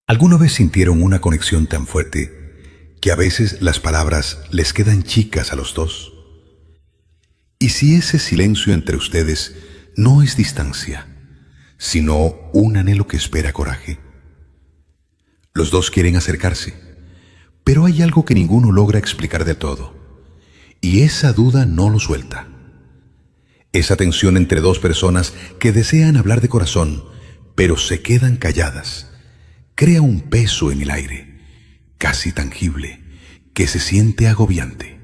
¿Alguna vez sintieron una conexión tan fuerte que a veces las palabras les quedan chicas a los dos? ¿Y si ese silencio entre ustedes no es distancia, sino un anhelo que espera coraje? Los dos quieren acercarse, pero hay algo que ninguno logra explicar del todo, y esa duda no lo suelta. Esa tensión entre dos personas que desean hablar de corazón, pero se quedan calladas, crea un peso en el aire, casi tangible, que se siente agobiante.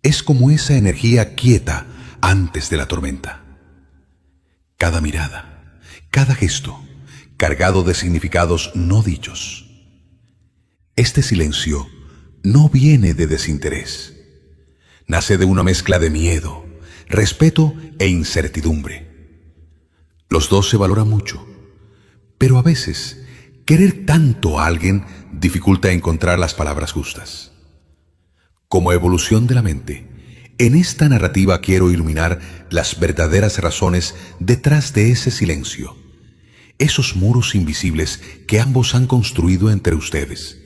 Es como esa energía quieta antes de la tormenta. Cada mirada, cada gesto, cargado de significados no dichos. Este silencio no viene de desinterés. Nace de una mezcla de miedo, respeto e incertidumbre. Los dos se valoran mucho, pero a veces querer tanto a alguien dificulta encontrar las palabras justas. Como evolución de la mente, en esta narrativa quiero iluminar las verdaderas razones detrás de ese silencio, esos muros invisibles que ambos han construido entre ustedes,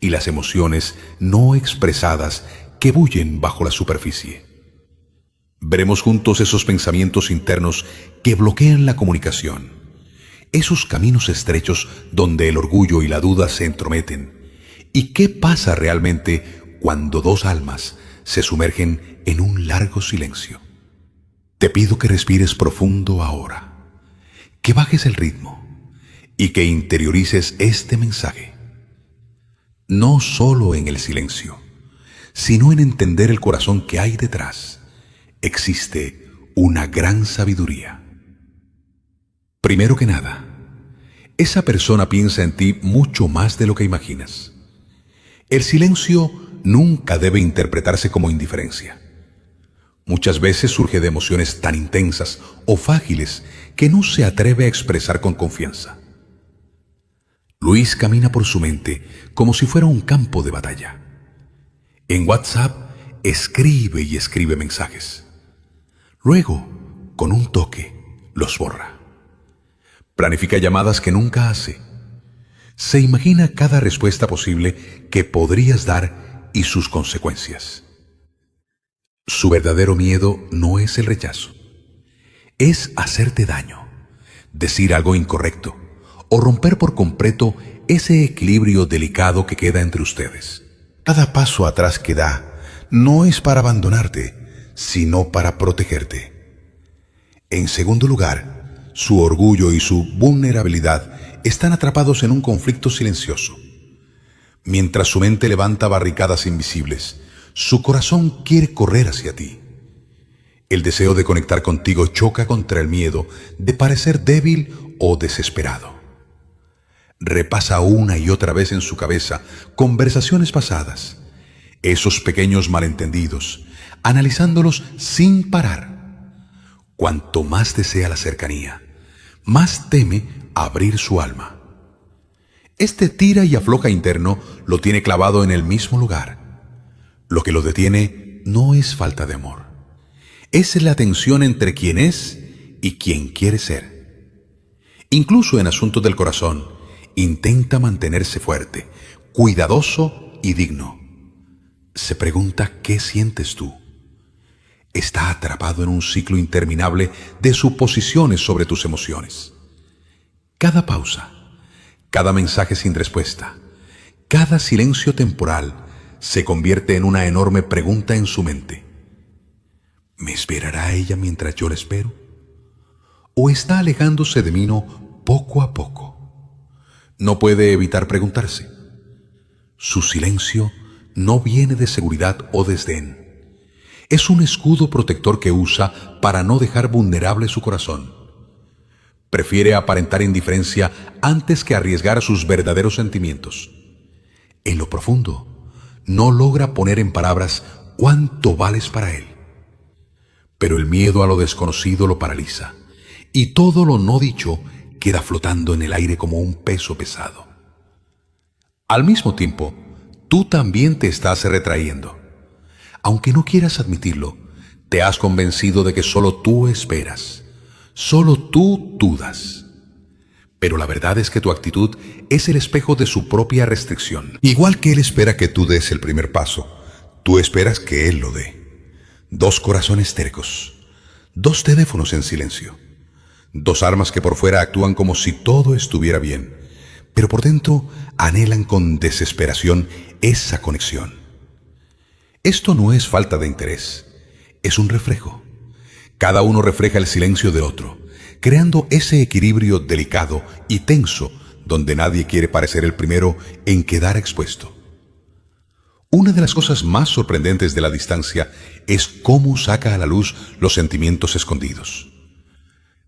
y las emociones no expresadas que bullen bajo la superficie. Veremos juntos esos pensamientos internos que bloquean la comunicación, esos caminos estrechos donde el orgullo y la duda se entrometen, y qué pasa realmente cuando dos almas se sumergen en un largo silencio. Te pido que respires profundo ahora, que bajes el ritmo y que interiorices este mensaje. No solo en el silencio, sino en entender el corazón que hay detrás, existe una gran sabiduría. Primero que nada, esa persona piensa en ti mucho más de lo que imaginas. El silencio nunca debe interpretarse como indiferencia. Muchas veces surge de emociones tan intensas o frágiles que no se atreve a expresar con confianza. Luis camina por su mente como si fuera un campo de batalla. En WhatsApp escribe y escribe mensajes. Luego, con un toque, los borra. Planifica llamadas que nunca hace. Se imagina cada respuesta posible que podrías dar y sus consecuencias. Su verdadero miedo no es el rechazo. Es hacerte daño, decir algo incorrecto o romper por completo ese equilibrio delicado que queda entre ustedes. Cada paso atrás que da no es para abandonarte, sino para protegerte. En segundo lugar, su orgullo y su vulnerabilidad están atrapados en un conflicto silencioso. Mientras su mente levanta barricadas invisibles, su corazón quiere correr hacia ti. El deseo de conectar contigo choca contra el miedo de parecer débil o desesperado. Repasa una y otra vez en su cabeza conversaciones pasadas, esos pequeños malentendidos, analizándolos sin parar. Cuanto más desea la cercanía, más teme abrir su alma. Este tira y afloja interno lo tiene clavado en el mismo lugar. Lo que lo detiene no es falta de amor. Es la tensión entre quien es y quien quiere ser. Incluso en asuntos del corazón, intenta mantenerse fuerte, cuidadoso y digno. Se pregunta qué sientes tú. Está atrapado en un ciclo interminable de suposiciones sobre tus emociones. Cada pausa, cada mensaje sin respuesta, cada silencio temporal se convierte en una enorme pregunta en su mente. ¿Me esperará ella mientras yo la espero? ¿O está alejándose de mí poco a poco? No puede evitar preguntarse. Su silencio no viene de seguridad o desdén. Es un escudo protector que usa para no dejar vulnerable su corazón. Prefiere aparentar indiferencia antes que arriesgar sus verdaderos sentimientos. En lo profundo, no logra poner en palabras cuánto vales para él. Pero el miedo a lo desconocido lo paraliza, y todo lo no dicho queda flotando en el aire como un peso pesado. Al mismo tiempo, tú también te estás retrayendo. Aunque no quieras admitirlo, te has convencido de que solo tú esperas, solo tú dudas. Pero la verdad es que tu actitud es el espejo de su propia restricción. Igual que él espera que tú des el primer paso, tú esperas que él lo dé. Dos corazones tercos, dos teléfonos en silencio, dos armas que por fuera actúan como si todo estuviera bien, pero por dentro anhelan con desesperación esa conexión. Esto no es falta de interés, es un reflejo. Cada uno refleja el silencio del otro, creando ese equilibrio delicado y tenso donde nadie quiere parecer el primero en quedar expuesto. Una de las cosas más sorprendentes de la distancia es cómo saca a la luz los sentimientos escondidos.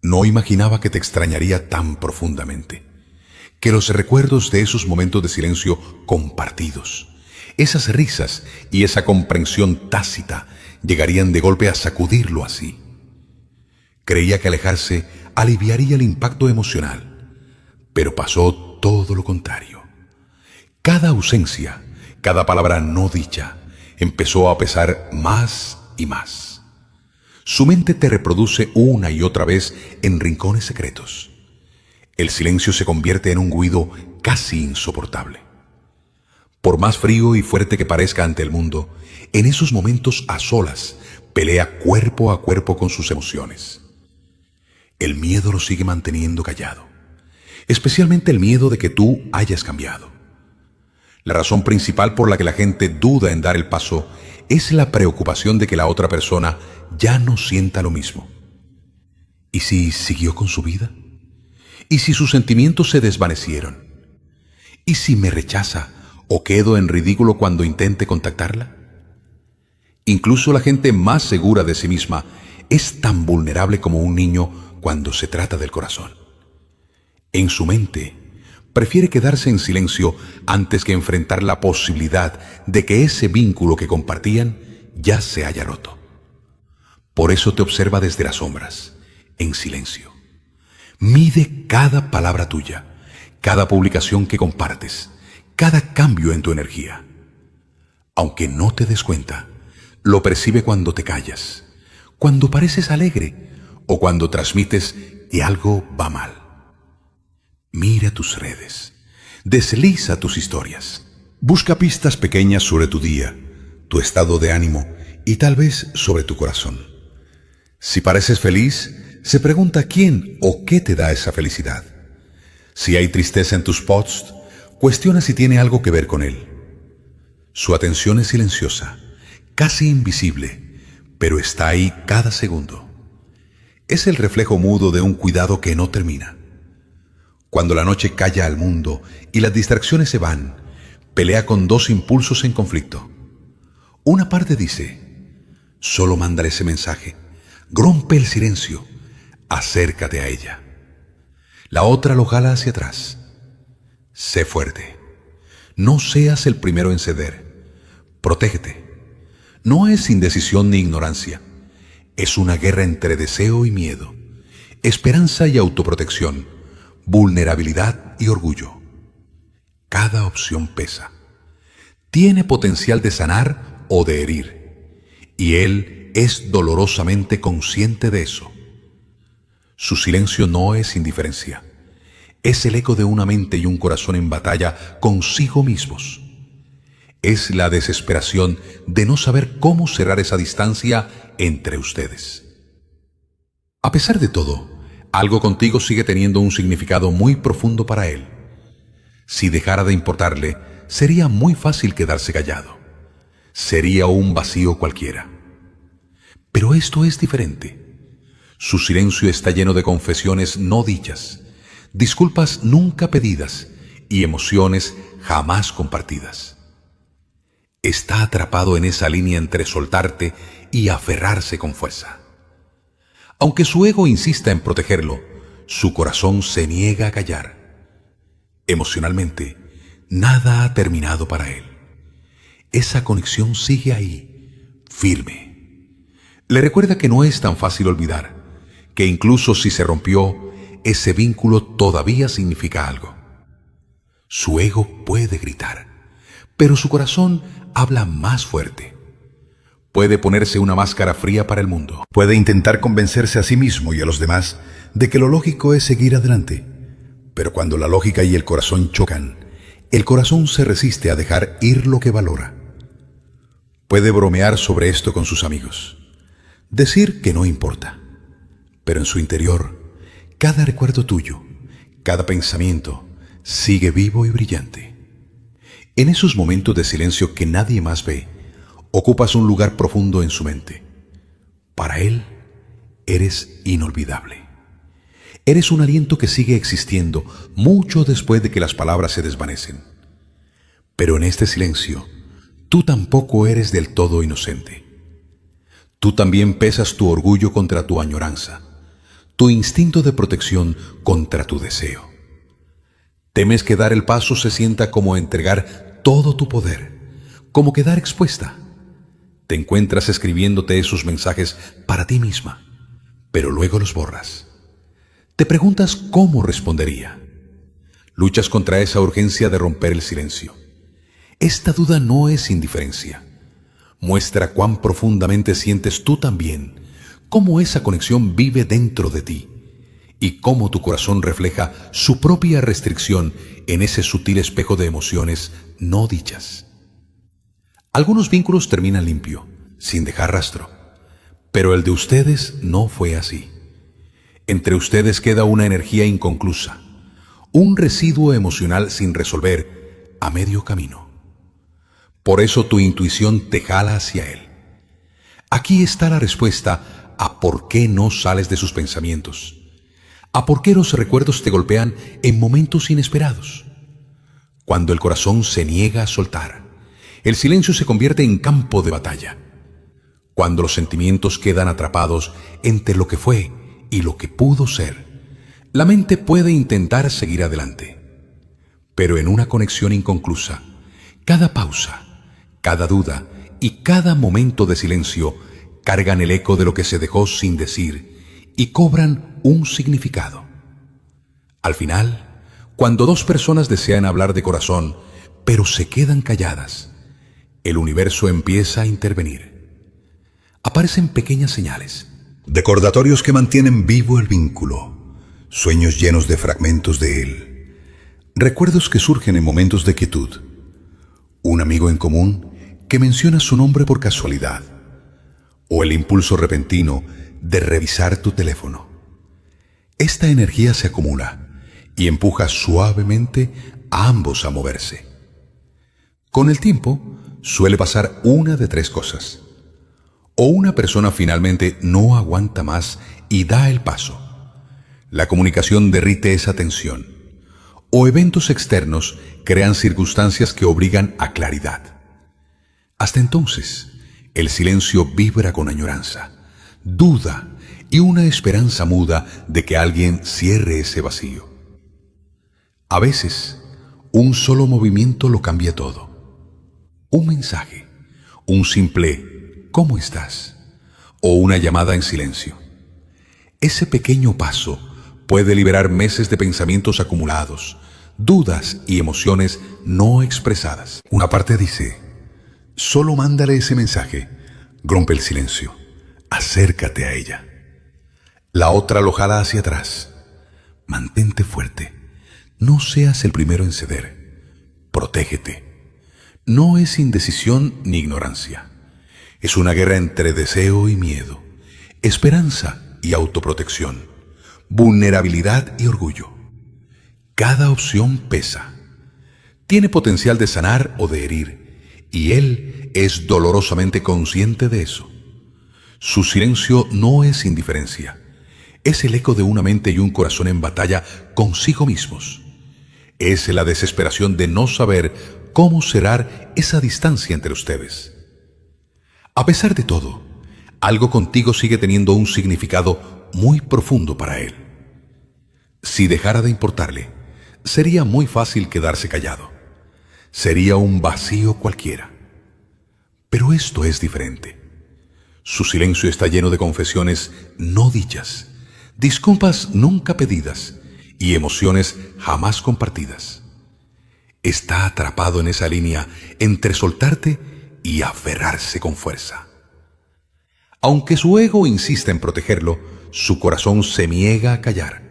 No imaginaba que te extrañaría tan profundamente, que los recuerdos de esos momentos de silencio compartidos, esas risas y esa comprensión tácita llegarían de golpe a sacudirlo así. Creía que alejarse aliviaría el impacto emocional, pero pasó todo lo contrario. Cada ausencia, cada palabra no dicha, empezó a pesar más y más. Su mente te reproduce una y otra vez en rincones secretos. El silencio se convierte en un ruido casi insoportable. Por más frío y fuerte que parezca ante el mundo, en esos momentos a solas, pelea cuerpo a cuerpo con sus emociones. El miedo lo sigue manteniendo callado, especialmente el miedo de que tú hayas cambiado. La razón principal por la que la gente duda en dar el paso es la preocupación de que la otra persona ya no sienta lo mismo. ¿Y si siguió con su vida? ¿Y si sus sentimientos se desvanecieron? ¿Y si me rechaza o quedo en ridículo cuando intente contactarla? Incluso la gente más segura de sí misma es tan vulnerable como un niño cuando se trata del corazón. En su mente, prefiere quedarse en silencio antes que enfrentar la posibilidad de que ese vínculo que compartían ya se haya roto. Por eso te observa desde las sombras, en silencio. Mide cada palabra tuya, cada publicación que compartes, cada cambio en tu energía. Aunque no te des cuenta, lo percibe cuando te callas, cuando pareces alegre o cuando transmites que algo va mal. Mira tus redes, desliza tus historias, busca pistas pequeñas sobre tu día, tu estado de ánimo y tal vez sobre tu corazón. Si pareces feliz, se pregunta quién o qué te da esa felicidad. Si hay tristeza en tus posts, cuestiona si tiene algo que ver con él. Su atención es silenciosa, casi invisible, pero está ahí cada segundo. Es el reflejo mudo de un cuidado que no termina. Cuando la noche calla al mundo y las distracciones se van, pelea con dos impulsos en conflicto. Una parte dice, solo mándale ese mensaje, rompe el silencio, acércate a ella. La otra lo jala hacia atrás. Sé fuerte. No seas el primero en ceder. Protégete. No es indecisión ni ignorancia. Es una guerra entre deseo y miedo, esperanza y autoprotección, vulnerabilidad y orgullo. Cada opción pesa. Tiene potencial de sanar o de herir, y él es dolorosamente consciente de eso. Su silencio no es indiferencia. Es el eco de una mente y un corazón en batalla consigo mismos. Es la desesperación de no saber cómo cerrar esa distancia entre ustedes. A pesar de todo, algo contigo sigue teniendo un significado muy profundo para él. Si dejara de importarle, sería muy fácil quedarse callado. Sería un vacío cualquiera. Pero esto es diferente. Su silencio está lleno de confesiones no dichas, disculpas nunca pedidas y emociones jamás compartidas. Está atrapado en esa línea entre soltarte y aferrarse con fuerza. Aunque su ego insista en protegerlo, su corazón se niega a callar. Emocionalmente, nada ha terminado para él. Esa conexión sigue ahí, firme. Le recuerda que no es tan fácil olvidar, que incluso si se rompió, ese vínculo todavía significa algo. Su ego puede gritar, pero su corazón habla más fuerte. Puede ponerse una máscara fría para el mundo. Puede intentar convencerse a sí mismo y a los demás de que lo lógico es seguir adelante. Pero cuando la lógica y el corazón chocan, el corazón se resiste a dejar ir lo que valora. Puede bromear sobre esto con sus amigos, decir que no importa, pero en su interior, cada recuerdo tuyo, cada pensamiento, sigue vivo y brillante. En esos momentos de silencio que nadie más ve, ocupas un lugar profundo en su mente. Para él, eres inolvidable. Eres un aliento que sigue existiendo mucho después de que las palabras se desvanecen. Pero en este silencio, tú tampoco eres del todo inocente. Tú también pesas tu orgullo contra tu añoranza, tu instinto de protección contra tu deseo. Temes que dar el paso se sienta como entregar todo tu poder, como quedar expuesta. Te encuentras escribiéndote esos mensajes para ti misma, pero luego los borras. Te preguntas cómo respondería. Luchas contra esa urgencia de romper el silencio. Esta duda no es indiferencia. Muestra cuán profundamente sientes tú también, cómo esa conexión vive dentro de ti y cómo tu corazón refleja su propia restricción en ese sutil espejo de emociones no dichas. Algunos vínculos terminan limpio, sin dejar rastro, pero el de ustedes no fue así. Entre ustedes queda una energía inconclusa, un residuo emocional sin resolver, a medio camino. Por eso tu intuición te jala hacia él. Aquí está la respuesta a por qué no sales de sus pensamientos, a por qué los recuerdos te golpean en momentos inesperados. Cuando el corazón se niega a soltar, el silencio se convierte en campo de batalla. Cuando los sentimientos quedan atrapados entre lo que fue y lo que pudo ser, la mente puede intentar seguir adelante. Pero en una conexión inconclusa, cada pausa, cada duda y cada momento de silencio cargan el eco de lo que se dejó sin decir y cobran un significado. Al final, cuando dos personas desean hablar de corazón, pero se quedan calladas, el universo empieza a intervenir. Aparecen pequeñas señales, recordatorios que mantienen vivo el vínculo, sueños llenos de fragmentos de él, recuerdos que surgen en momentos de quietud, un amigo en común que menciona su nombre por casualidad, o el impulso repentino de revisar tu teléfono. Esta energía se acumula y empuja suavemente a ambos a moverse. Con el tiempo, suele pasar una de tres cosas. O una persona finalmente no aguanta más y da el paso. La comunicación derrite esa tensión. O eventos externos crean circunstancias que obligan a claridad. Hasta entonces, el silencio vibra con añoranza, duda y una esperanza muda de que alguien cierre ese vacío. A veces, un solo movimiento lo cambia todo. Un mensaje, un simple ¿cómo estás? O una llamada en silencio. Ese pequeño paso puede liberar meses de pensamientos acumulados, dudas y emociones no expresadas. Una parte dice, solo mándale ese mensaje, rompe el silencio, acércate a ella. La otra lo jala hacia atrás, mantente fuerte, no seas el primero en ceder, protégete. No es indecisión ni ignorancia. Es una guerra entre deseo y miedo, esperanza y autoprotección, vulnerabilidad y orgullo. Cada opción pesa. Tiene potencial de sanar o de herir, y él es dolorosamente consciente de eso. Su silencio no es indiferencia. Es el eco de una mente y un corazón en batalla consigo mismos. Es la desesperación de no saber cómo cerrar esa distancia entre ustedes. A pesar de todo, algo contigo sigue teniendo un significado muy profundo para él. Si dejara de importarle, sería muy fácil quedarse callado. Sería un vacío cualquiera. Pero esto es diferente. Su silencio está lleno de confesiones no dichas, disculpas nunca pedidas y emociones jamás compartidas. Está atrapado en esa línea entre soltarte y aferrarse con fuerza. Aunque su ego insiste en protegerlo, su corazón se niega a callar.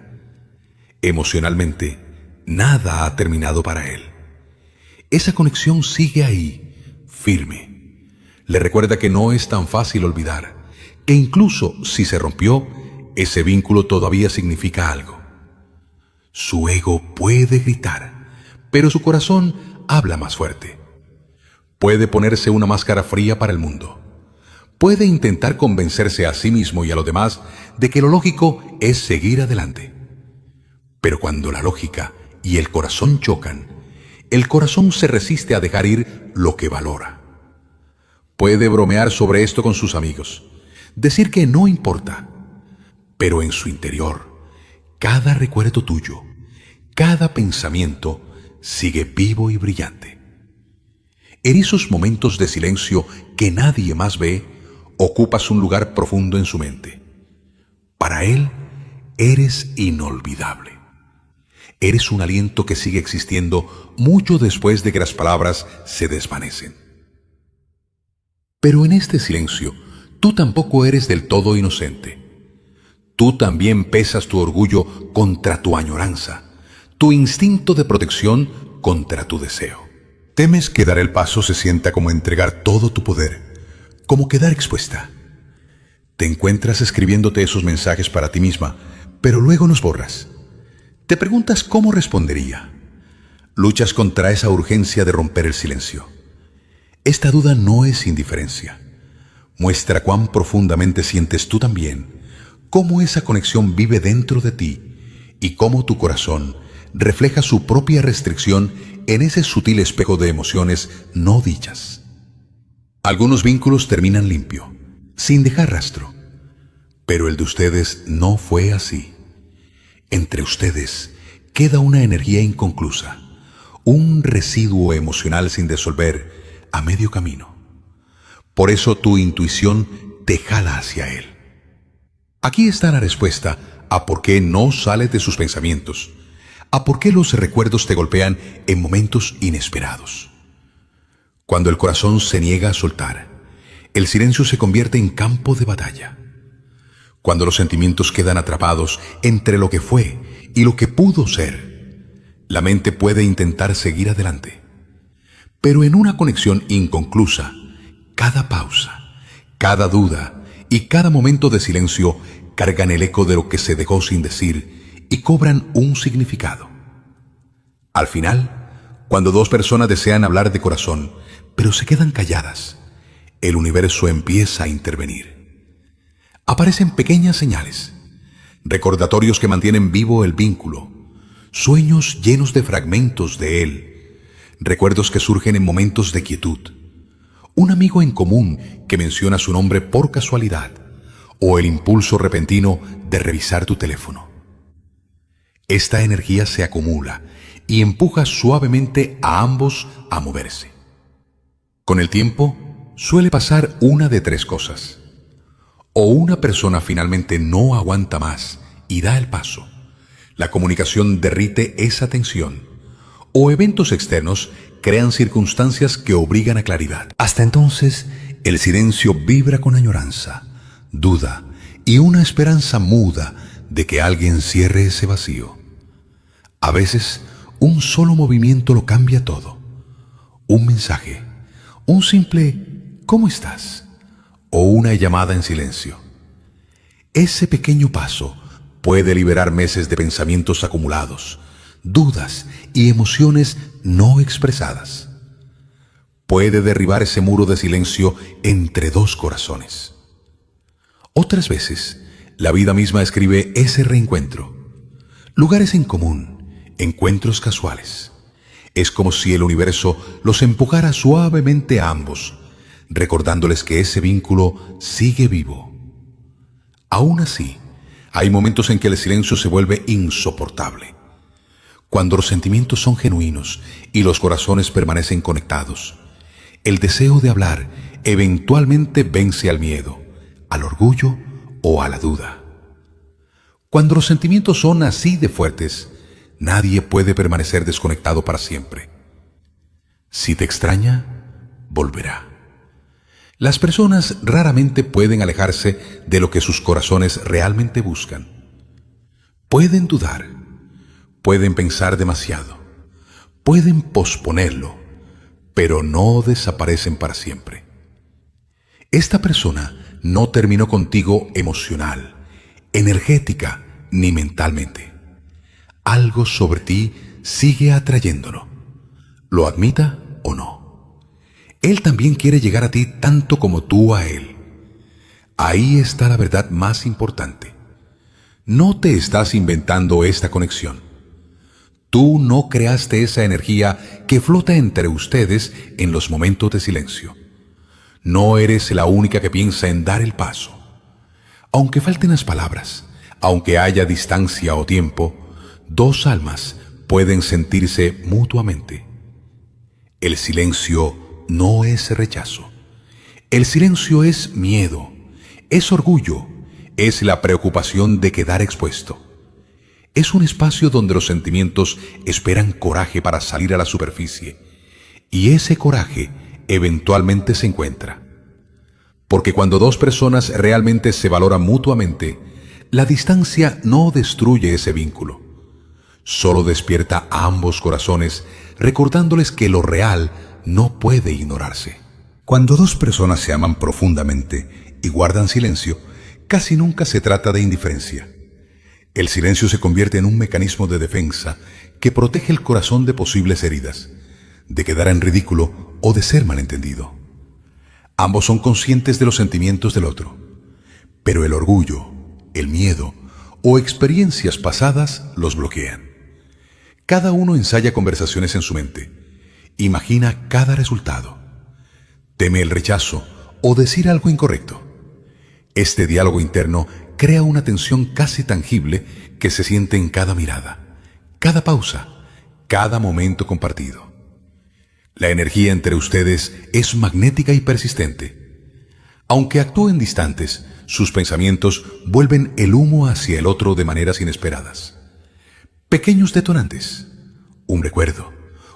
Emocionalmente, Nada ha terminado para él. Esa conexión sigue ahí, firme. Le recuerda que no es tan fácil olvidar, que incluso si se rompió, ese vínculo todavía significa algo. Su ego puede gritar, pero su corazón habla más fuerte. Puede ponerse una máscara fría para el mundo. Puede intentar convencerse a sí mismo y a los demás de que lo lógico es seguir adelante. Pero cuando la lógica y el corazón chocan, el corazón se resiste a dejar ir lo que valora. Puede bromear sobre esto con sus amigos, decir que no importa, pero en su interior, cada recuerdo tuyo, cada pensamiento sigue vivo y brillante. En esos momentos de silencio que nadie más ve, ocupas un lugar profundo en su mente. Para él, eres inolvidable. Eres un aliento que sigue existiendo mucho después de que las palabras se desvanecen. Pero en este silencio, tú tampoco eres del todo inocente. Tú también pesas tu orgullo contra tu añoranza, tu instinto de protección contra tu deseo. Temes que dar el paso se sienta como entregar todo tu poder, como quedar expuesta. Te encuentras escribiéndote esos mensajes para ti misma, pero luego los borras. Te preguntas cómo respondería. Luchas contra esa urgencia de romper el silencio. Esta duda no es indiferencia. Muestra cuán profundamente sientes tú también, cómo esa conexión vive dentro de ti y cómo tu corazón refleja su propia restricción en ese sutil espejo de emociones no dichas. Algunos vínculos terminan limpio, sin dejar rastro, pero el de ustedes no fue así. Entre ustedes queda una energía inconclusa, un residuo emocional sin disolver a medio camino. Por eso tu intuición te jala hacia él. Aquí está la respuesta a por qué no sales de sus pensamientos, a por qué los recuerdos te golpean en momentos inesperados. Cuando el corazón se niega a soltar, el silencio se convierte en campo de batalla. Cuando los sentimientos quedan atrapados entre lo que fue y lo que pudo ser, la mente puede intentar seguir adelante. Pero en una conexión inconclusa, cada pausa, cada duda y cada momento de silencio cargan el eco de lo que se dejó sin decir y cobran un significado. Al final, cuando dos personas desean hablar de corazón, pero se quedan calladas, el universo empieza a intervenir. Aparecen pequeñas señales, recordatorios que mantienen vivo el vínculo, sueños llenos de fragmentos de él, recuerdos que surgen en momentos de quietud, un amigo en común que menciona su nombre por casualidad, o el impulso repentino de revisar tu teléfono. Esta energía se acumula y empuja suavemente a ambos a moverse. Con el tiempo, suele pasar una de tres cosas. O una persona finalmente no aguanta más y da el paso. La comunicación derrite esa tensión. O eventos externos crean circunstancias que obligan a claridad. Hasta entonces, el silencio vibra con añoranza, duda y una esperanza muda de que alguien cierre ese vacío. A veces, un solo movimiento lo cambia todo. Un mensaje, un simple ¿cómo estás? O una llamada en silencio. Ese pequeño paso puede liberar meses de pensamientos acumulados, dudas y emociones no expresadas. Puede derribar ese muro de silencio entre dos corazones. Otras veces, la vida misma escribe ese reencuentro. Lugares en común, encuentros casuales. Es como si el universo los empujara suavemente a ambos, recordándoles que ese vínculo sigue vivo. Aún así, hay momentos en que el silencio se vuelve insoportable. Cuando los sentimientos son genuinos y los corazones permanecen conectados, el deseo de hablar eventualmente vence al miedo, al orgullo o a la duda. Cuando los sentimientos son así de fuertes, nadie puede permanecer desconectado para siempre. Si te extraña, volverá. Las personas raramente pueden alejarse de lo que sus corazones realmente buscan. Pueden dudar, Pueden pensar demasiado, pueden posponerlo, pero no desaparecen para siempre. Esta persona no terminó contigo emocional, energética ni mentalmente. Algo sobre ti sigue atrayéndolo, lo admita o no. Él también quiere llegar a ti tanto como tú a él. Ahí está la verdad más importante. No te estás inventando esta conexión. Tú no creaste esa energía que flota entre ustedes en los momentos de silencio. No eres la única que piensa en dar el paso. Aunque falten las palabras, aunque haya distancia o tiempo, dos almas pueden sentirse mutuamente. El silencio no es rechazo. El silencio es miedo, es orgullo, es la preocupación de quedar expuesto. Es un espacio donde los sentimientos esperan coraje para salir a la superficie, y ese coraje eventualmente se encuentra. Porque cuando dos personas realmente se valoran mutuamente, la distancia no destruye ese vínculo. Solo despierta a ambos corazones, recordándoles que lo real no puede ignorarse. Cuando dos personas se aman profundamente y guardan silencio, casi nunca se trata de indiferencia. El silencio se convierte en un mecanismo de defensa que protege el corazón de posibles heridas, de quedar en ridículo o de ser malentendido. Ambos son conscientes de los sentimientos del otro, pero el orgullo, el miedo o experiencias pasadas los bloquean. Cada uno ensaya conversaciones en su mente, imagina cada resultado, teme el rechazo o decir algo incorrecto. Este diálogo interno crea una tensión casi tangible que se siente en cada mirada, cada pausa, cada momento compartido. La energía entre ustedes es magnética y persistente. Aunque actúen distantes, sus pensamientos vuelven el humo hacia el otro de maneras inesperadas. Pequeños detonantes, un recuerdo,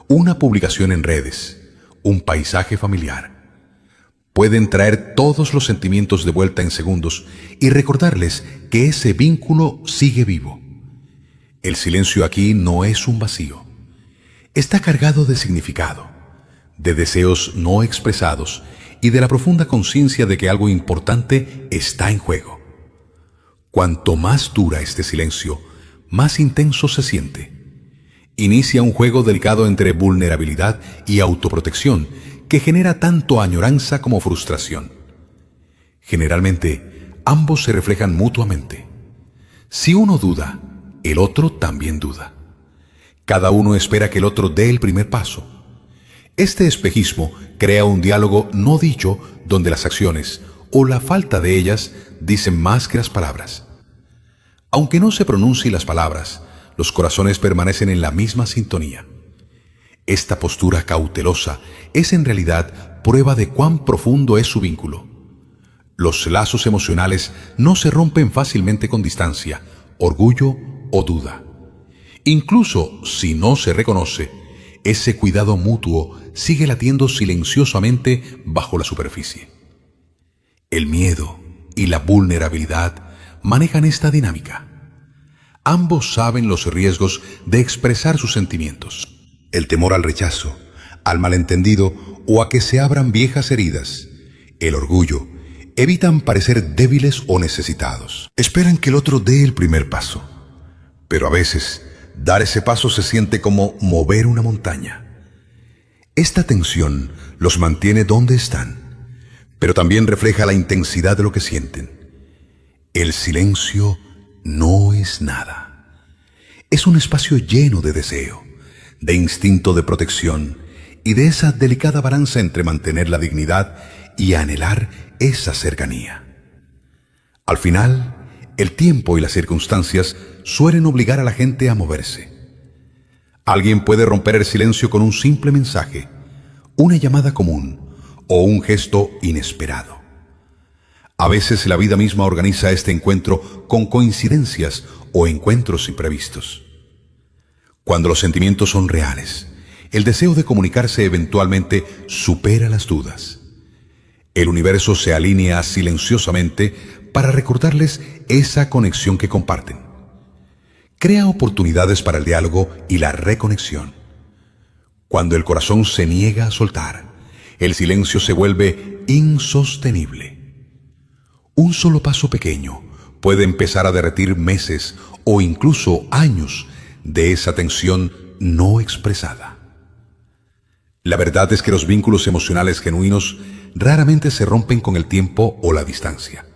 una publicación en redes, un paisaje familiar. Pueden traer todos los sentimientos de vuelta en segundos y recordarles que ese vínculo sigue vivo. El silencio aquí no es un vacío. Está cargado de significado, de deseos no expresados y de la profunda conciencia de que algo importante está en juego. Cuanto más dura este silencio, más intenso se siente. Inicia un juego delicado entre vulnerabilidad y autoprotección que genera tanto añoranza como frustración. Generalmente, ambos se reflejan mutuamente. Si uno duda, el otro también duda. Cada uno espera que el otro dé el primer paso. Este espejismo crea un diálogo no dicho donde las acciones, o la falta de ellas, dicen más que las palabras. Aunque no se pronuncien las palabras, los corazones permanecen en la misma sintonía. Esta postura cautelosa es en realidad prueba de cuán profundo es su vínculo. Los lazos emocionales no se rompen fácilmente con distancia, orgullo o duda. Incluso si no se reconoce, ese cuidado mutuo sigue latiendo silenciosamente bajo la superficie. El miedo y la vulnerabilidad manejan esta dinámica. Ambos saben los riesgos de expresar sus sentimientos. El temor al rechazo, al malentendido o a que se abran viejas heridas. El orgullo. Evitan parecer débiles o necesitados. Esperan que el otro dé el primer paso. Pero a veces, dar ese paso se siente como mover una montaña. Esta tensión los mantiene donde están, pero también refleja la intensidad de lo que sienten. El silencio no es nada. Es un espacio lleno de deseo, de instinto de protección y de esa delicada balanza entre mantener la dignidad y anhelar esa cercanía. Al final, el tiempo y las circunstancias suelen obligar a la gente a moverse. Alguien puede romper el silencio con un simple mensaje, una llamada común o un gesto inesperado. A veces la vida misma organiza este encuentro con coincidencias o encuentros imprevistos. Cuando los sentimientos son reales, el deseo de comunicarse eventualmente supera las dudas. El universo se alinea silenciosamente para recordarles esa conexión que comparten. crea oportunidades para el diálogo y la reconexión. Cuando el corazón se niega a soltar, el silencio se vuelve insostenible. Un solo paso pequeño puede empezar a derretir meses o incluso años de esa tensión no expresada. La verdad es que los vínculos emocionales genuinos raramente se rompen con el tiempo o la distancia.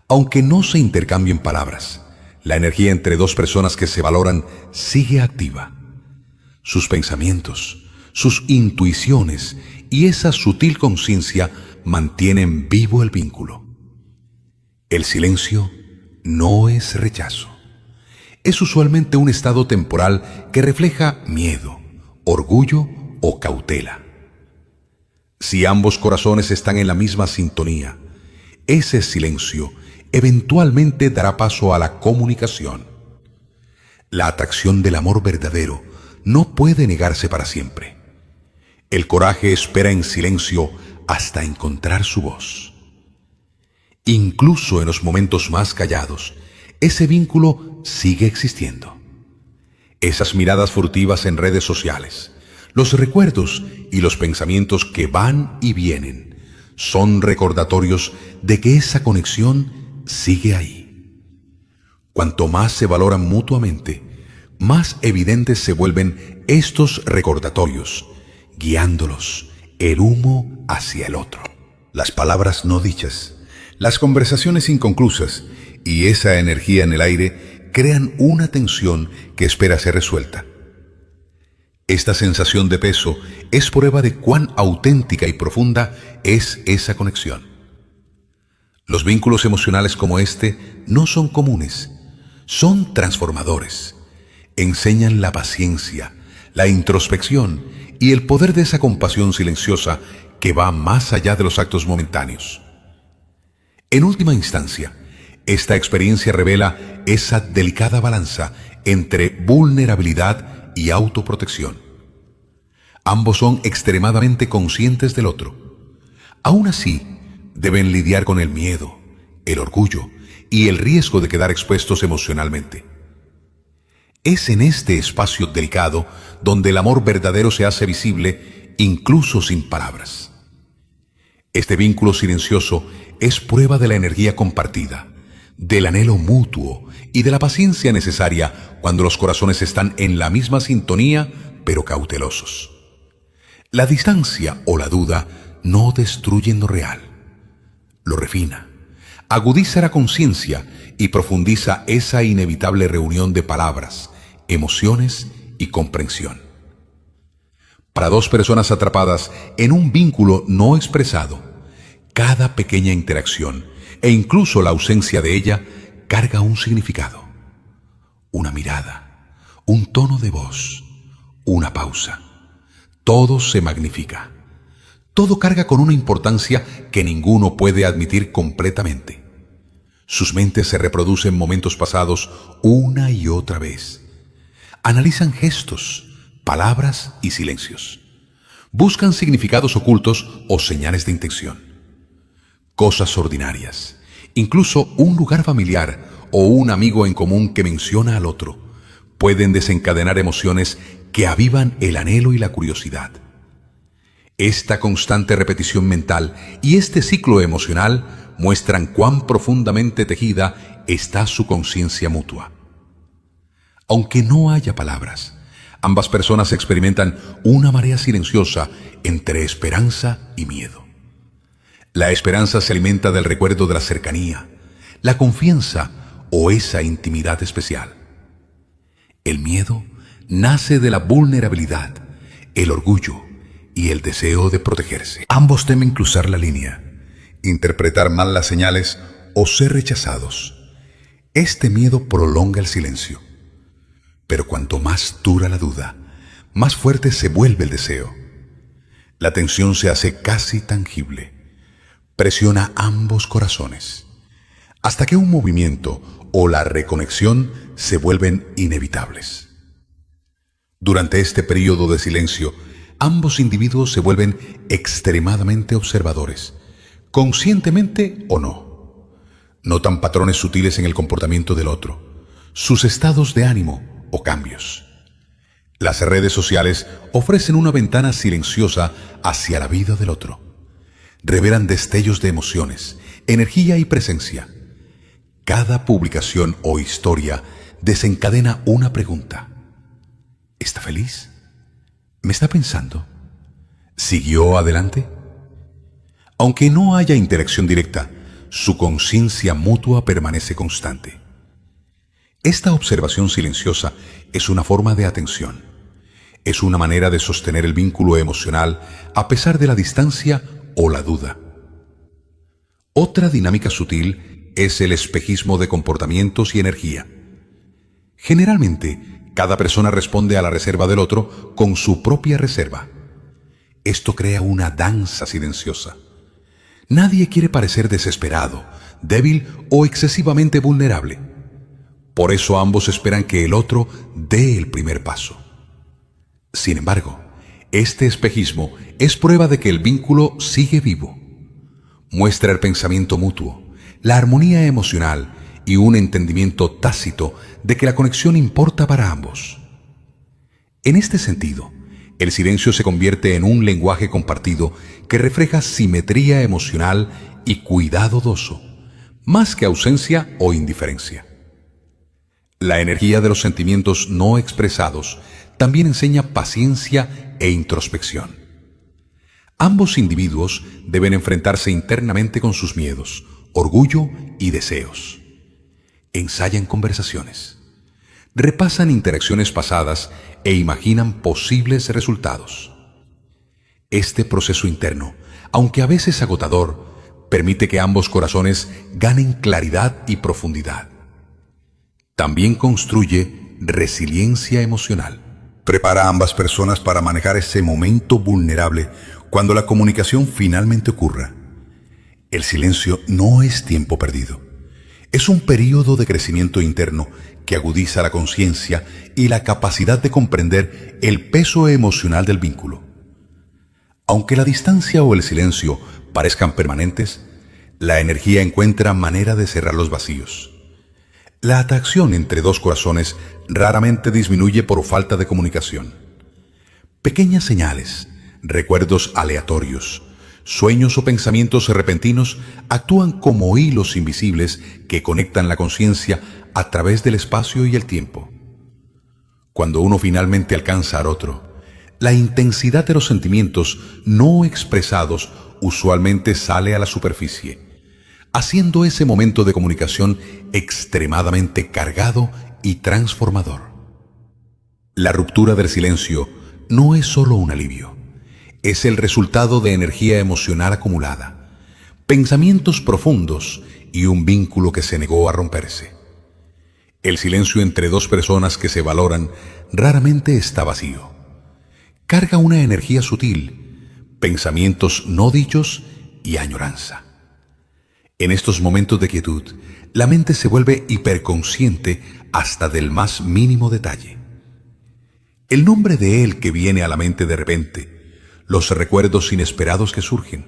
Aunque no se intercambien palabras, la energía entre dos personas que se valoran sigue activa. Sus pensamientos, sus intuiciones y esa sutil conciencia mantienen vivo el vínculo. El silencio no es rechazo. Es usualmente un estado temporal que refleja miedo, orgullo o cautela. Si ambos corazones están en la misma sintonía, ese silencio eventualmente dará paso a la comunicación. La atracción del amor verdadero no puede negarse para siempre. El coraje espera en silencio hasta encontrar su voz. Incluso en los momentos más callados, ese vínculo sigue existiendo. Esas miradas furtivas en redes sociales, los recuerdos y los pensamientos que van y vienen, son recordatorios de que esa conexión sigue ahí. Cuanto más se valoran mutuamente, más evidentes se vuelven estos recordatorios, guiándolos el uno hacia el otro. Las palabras no dichas, las conversaciones inconclusas y esa energía en el aire crean una tensión que espera ser resuelta. Esta sensación de peso es prueba de cuán auténtica y profunda es esa conexión. Los vínculos emocionales como este no son comunes, son transformadores. Enseñan la paciencia, la introspección y el poder de esa compasión silenciosa que va más allá de los actos momentáneos. En última instancia, esta experiencia revela esa delicada balanza entre vulnerabilidad y autoprotección. Ambos son extremadamente conscientes del otro. Aún así, deben lidiar con el miedo, el orgullo y el riesgo de quedar expuestos emocionalmente. Es en este espacio delicado donde el amor verdadero se hace visible, incluso sin palabras. Este vínculo silencioso es prueba de la energía compartida, del anhelo mutuo y de la paciencia necesaria cuando los corazones están en la misma sintonía, pero cautelosos. La distancia o la duda no destruyen lo real, lo refina, agudiza la conciencia y profundiza esa inevitable reunión de palabras, emociones y comprensión. Para dos personas atrapadas en un vínculo no expresado, cada pequeña interacción e incluso la ausencia de ella carga un significado. Una mirada, un tono de voz, una pausa. Todo se magnifica. Todo carga con una importancia que ninguno puede admitir completamente. Sus mentes se reproducen momentos pasados una y otra vez. Analizan gestos, palabras y silencios. Buscan significados ocultos o señales de intención. Cosas ordinarias, incluso un lugar familiar o un amigo en común que menciona al otro, pueden desencadenar emociones que avivan el anhelo y la curiosidad. Esta constante repetición mental y este ciclo emocional muestran cuán profundamente tejida está su conciencia mutua. Aunque no haya palabras, ambas personas experimentan una marea silenciosa entre esperanza y miedo. La esperanza se alimenta del recuerdo de la cercanía, la confianza o esa intimidad especial. El miedo nace de la vulnerabilidad, el orgullo y el deseo de protegerse. Ambos temen cruzar la línea, interpretar mal las señales o ser rechazados. Este miedo prolonga el silencio. Pero cuanto más dura la duda, más fuerte se vuelve el deseo. La tensión se hace casi tangible. Presiona ambos corazones, hasta que un movimiento o la reconexión se vuelven inevitables. Durante este período de silencio, ambos individuos se vuelven extremadamente observadores, conscientemente o no. Notan patrones sutiles en el comportamiento del otro, sus estados de ánimo o cambios. Las redes sociales ofrecen una ventana silenciosa hacia la vida del otro. Revelan destellos de emociones, energía y presencia. Cada publicación o historia desencadena una pregunta. ¿Está feliz? ¿Me está pensando? ¿Siguió adelante? Aunque no haya interacción directa, su conciencia mutua permanece constante. Esta observación silenciosa es una forma de atención. Es una manera de sostener el vínculo emocional a pesar de la distancia o la duda. Otra dinámica sutil es el espejismo de comportamientos y energía. Generalmente, cada persona responde a la reserva del otro con su propia reserva. Esto crea una danza silenciosa. Nadie quiere parecer desesperado, débil o excesivamente vulnerable. Por eso ambos esperan que el otro dé el primer paso. Sin embargo, este espejismo es prueba de que el vínculo sigue vivo. Muestra el pensamiento mutuo, la armonía emocional y un entendimiento tácito de que la conexión importa para ambos. En este sentido, el silencio se convierte en un lenguaje compartido que refleja simetría emocional y cuidado doso, más que ausencia o indiferencia. La energía de los sentimientos no expresados también enseña paciencia e introspección. Ambos individuos deben enfrentarse internamente con sus miedos, orgullo y deseos. Ensayan conversaciones, repasan interacciones pasadas e imaginan posibles resultados. Este proceso interno, aunque a veces agotador, permite que ambos corazones ganen claridad y profundidad. También construye resiliencia emocional. Prepara a ambas personas para manejar ese momento vulnerable cuando la comunicación finalmente ocurra. El silencio no es tiempo perdido. Es un período de crecimiento interno que agudiza la conciencia y la capacidad de comprender el peso emocional del vínculo. Aunque la distancia o el silencio parezcan permanentes, la energía encuentra manera de cerrar los vacíos. La atracción entre dos corazones raramente disminuye por falta de comunicación. Pequeñas señales, recuerdos aleatorios, sueños o pensamientos repentinos actúan como hilos invisibles que conectan la conciencia a través del espacio y el tiempo. Cuando uno finalmente alcanza al otro, la intensidad de los sentimientos no expresados usualmente sale a la superficie, haciendo ese momento de comunicación extremadamente cargado y transformador. La ruptura del silencio no es solo un alivio, es el resultado de energía emocional acumulada, pensamientos profundos y un vínculo que se negó a romperse. El silencio entre dos personas que se valoran raramente está vacío. Carga una energía sutil, pensamientos no dichos y añoranza. En estos momentos de quietud, la mente se vuelve hiperconsciente hasta del más mínimo detalle. El nombre de él que viene a la mente de repente, los recuerdos inesperados que surgen,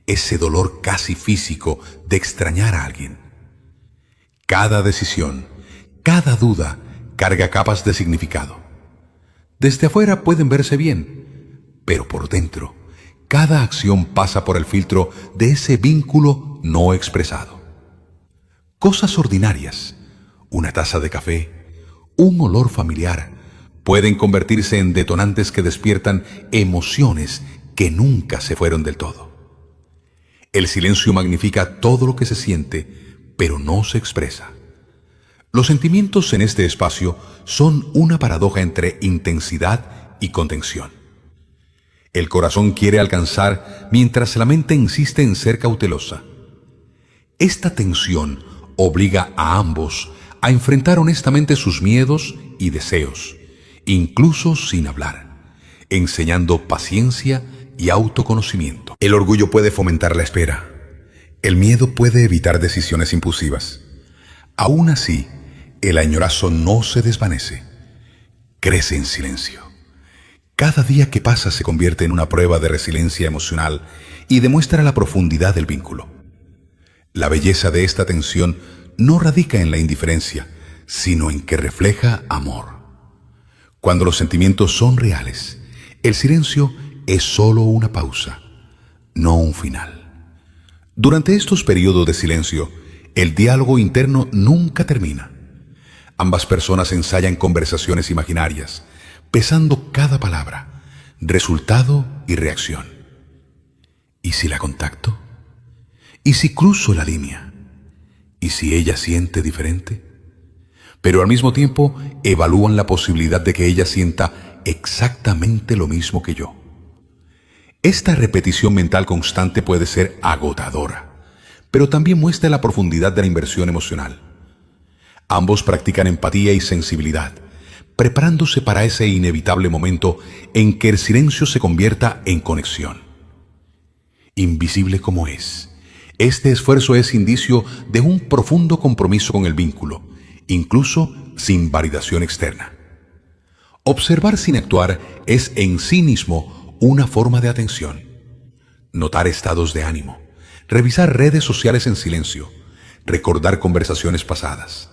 ese dolor casi físico de extrañar a alguien. Cada decisión, cada duda, carga capas de significado. Desde afuera pueden verse bien, pero por dentro, cada acción pasa por el filtro de ese vínculo no expresado. Cosas ordinarias, una taza de café, un olor familiar, pueden convertirse en detonantes que despiertan emociones que nunca se fueron del todo. El silencio magnifica todo lo que se siente, pero no se expresa. Los sentimientos en este espacio son una paradoja entre intensidad y contención. El corazón quiere alcanzar mientras la mente insiste en ser cautelosa. Esta tensión obliga a ambos a enfrentar honestamente sus miedos y deseos, incluso sin hablar, enseñando paciencia y autoconocimiento. El orgullo puede fomentar la espera. El miedo puede evitar decisiones impulsivas. Aún así, el añorazo no se desvanece. Crece en silencio. Cada día que pasa se convierte en una prueba de resiliencia emocional y demuestra la profundidad del vínculo. La belleza de esta tensión no radica en la indiferencia, sino en que refleja amor. Cuando los sentimientos son reales, el silencio es solo una pausa, no un final. Durante estos periodos de silencio, el diálogo interno nunca termina. Ambas personas ensayan conversaciones imaginarias, pesando cada palabra, resultado y reacción. ¿Y si la contacto? ¿Y si cruzo la línea? ¿Y si ella siente diferente? Pero al mismo tiempo evalúan la posibilidad de que ella sienta exactamente lo mismo que yo. Esta repetición mental constante puede ser agotadora, pero también muestra la profundidad de la inversión emocional. Ambos practican empatía y sensibilidad, preparándose para ese inevitable momento en que el silencio se convierta en conexión. Invisible como es, este esfuerzo es indicio de un profundo compromiso con el vínculo, incluso sin validación externa. Observar sin actuar es en sí mismo una forma de atención. Notar estados de ánimo, revisar redes sociales en silencio, recordar conversaciones pasadas.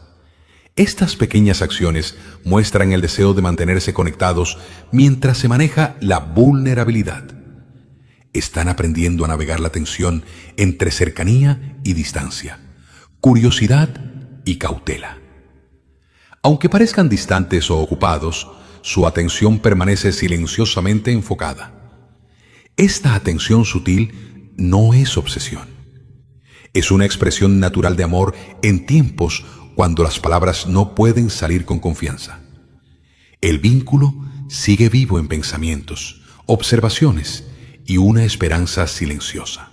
Estas pequeñas acciones muestran el deseo de mantenerse conectados mientras se maneja la vulnerabilidad. Están aprendiendo a navegar la tensión entre cercanía y distancia, curiosidad y cautela. Aunque parezcan distantes o ocupados, su atención permanece silenciosamente enfocada. Esta atención sutil no es obsesión. Es una expresión natural de amor en tiempos cuando las palabras no pueden salir con confianza. El vínculo sigue vivo en pensamientos, observaciones y una esperanza silenciosa.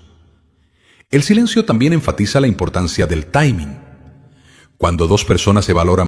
El silencio también enfatiza la importancia del timing. Cuando dos personas se valoran